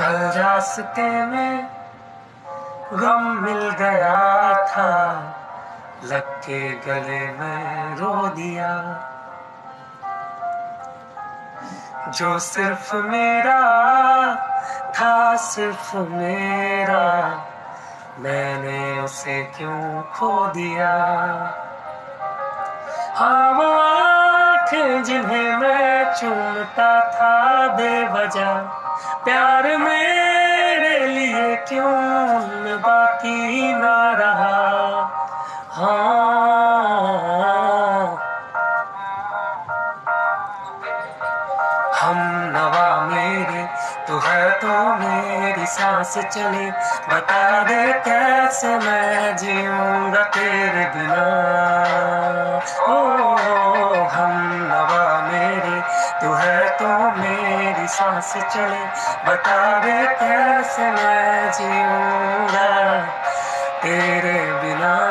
कल रास्ते में गम मिल गया था, लग के गले में रो दिया। जो सिर्फ मेरा था, सिर्फ मेरा, मैंने उसे क्यों खो दिया। हाँ वो आँखें जिन्हें मैं चूमता था बेवजह, प्यार मेरे लिए क्यों उनमें बाकी ना रहा। हाँ हम नवा मेरे तू है तो मेरी सांस चले, बता दे कैसे मैं जीऊंगा तेरे बिना। ओ हम नवा मेरे तू है तो मेरी सांस चले, बता दे कैसे मैं जीऊंगा तेरे बिना।